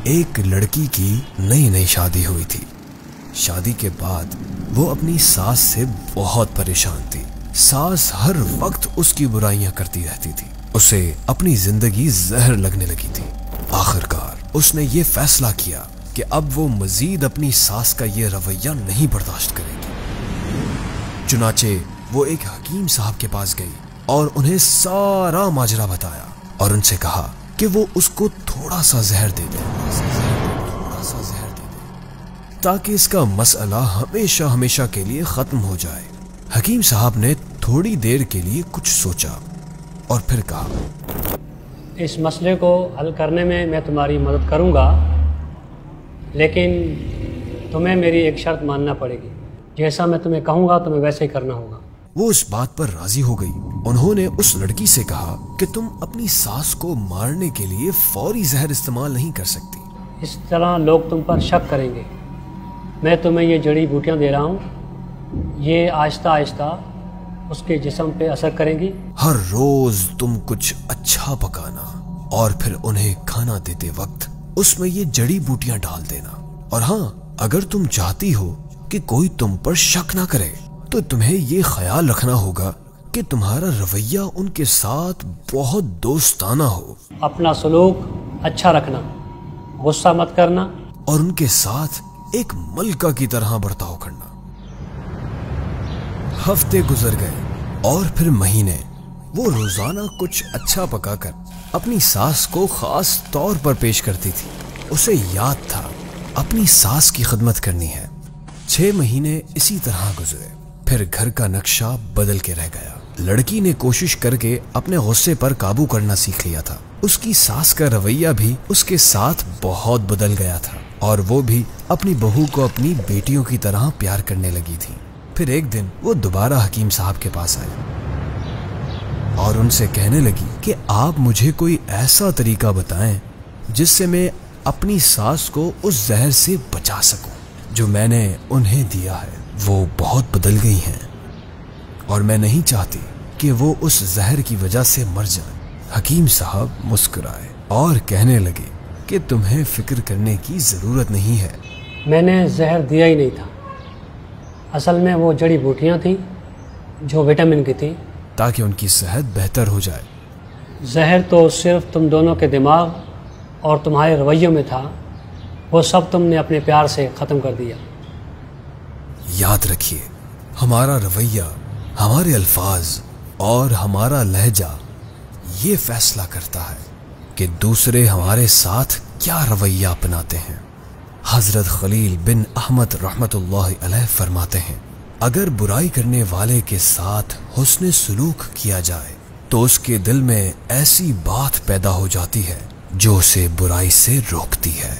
ایک لڑکی کی نئی نئی شادی ہوئی تھی۔ شادی کے بعد وہ اپنی ساس سے بہت پریشان تھی۔ ساس ہر وقت اس کی برائیاں کرتی رہتی تھی، اسے اپنی زندگی زہر لگنے لگی تھی۔ آخرکار اس نے یہ فیصلہ کیا کہ اب وہ مزید اپنی ساس کا یہ رویہ نہیں برداشت کرے گی۔ چنانچہ وہ ایک حکیم صاحب کے پاس گئی اور انہیں سارا ماجرا بتایا اور ان سے کہا کہ وہ اس کو تھوڑا سا زہر دے دے تاکہ اس کا مسئلہ ہمیشہ ہمیشہ کے لیے ختم ہو جائے۔ حکیم صاحب نے تھوڑی دیر کے لیے کچھ سوچا اور پھر کہا، اس مسئلے کو حل کرنے میں تمہاری مدد کروں گا، لیکن تمہیں میری ایک شرط ماننا پڑے گی۔ جیسا میں تمہیں کہوں گا تمہیں ویسے ہی کرنا ہوگا۔ وہ اس بات پر راضی ہو گئی۔ انہوں نے اس لڑکی سے کہا کہ تم اپنی ساس کو مارنے کے لیے فوری زہر استعمال نہیں کر سکتی۔ اس طرح لوگ تم پر شک کریں گے۔ میں تمہیں یہ جڑی بوٹیاں دے رہا ہوں، یہ آہستہ آہستہ اس کے جسم پہ اثر کریں گی۔ ہر روز تم کچھ اچھا پکانا اور پھر انہیں کھانا دیتے وقت اس میں یہ جڑی بوٹیاں ڈال دینا، اور ہاں، اگر تم چاہتی ہو کہ کوئی تم پر شک نہ کرے تو تمہیں یہ خیال رکھنا ہوگا کہ تمہارا رویہ ان کے ساتھ بہت دوستانہ ہو، اپنا سلوک اچھا رکھنا، غصہ مت کرنا، اور ان کے ساتھ ایک ملکہ کی طرح برتاؤ کرنا۔ ہفتے گزر گئے اور پھر مہینے۔ وہ روزانہ کچھ اچھا پکا کر اپنی ساس کو خاص طور پر پیش کرتی تھی۔ اسے یاد تھا اپنی ساس کی خدمت کرنی ہے۔ 6 مہینے اسی طرح گزرے، پھر گھر کا نقشہ بدل کے رہ گیا۔ لڑکی نے کوشش کر کے اپنے غصے پر قابو کرنا سیکھ لیا تھا۔ اس کی ساس کا رویہ بھی اس کے ساتھ بہت بدل گیا تھا اور وہ بھی اپنی بہو کو اپنی بیٹیوں کی طرح پیار کرنے لگی تھی۔ پھر ایک دن وہ دوبارہ حکیم صاحب کے پاس آئے اور ان سے کہنے لگی کہ آپ مجھے کوئی ایسا طریقہ بتائیں جس سے میں اپنی ساس کو اس زہر سے بچا سکوں جو میں نے انہیں دیا ہے۔ وہ بہت بدل گئی ہیں اور میں نہیں چاہتی کہ وہ اس زہر کی وجہ سے مر جائیں۔ حکیم صاحب مسکرائے اور کہنے لگے کہ تمہیں فکر کرنے کی ضرورت نہیں ہے، میں نے زہر دیا ہی نہیں تھا۔ اصل میں وہ جڑی بوٹیاں تھیں جو وٹامن کی تھیں، تاکہ ان کی صحت بہتر ہو جائے۔ زہر تو صرف تم دونوں کے دماغ اور تمہارے رویوں میں تھا، وہ سب تم نے اپنے پیار سے ختم کر دیا۔ یاد رکھیے، ہمارا رویہ، ہمارے الفاظ اور ہمارا لہجہ یہ فیصلہ کرتا ہے کہ دوسرے ہمارے ساتھ کیا رویہ اپناتے ہیں۔ حضرت خلیل بن احمد رحمت اللہ علیہ فرماتے ہیں، اگر برائی کرنے والے کے ساتھ حسن سلوک کیا جائے تو اس کے دل میں ایسی بات پیدا ہو جاتی ہے جو اسے برائی سے روکتی ہے۔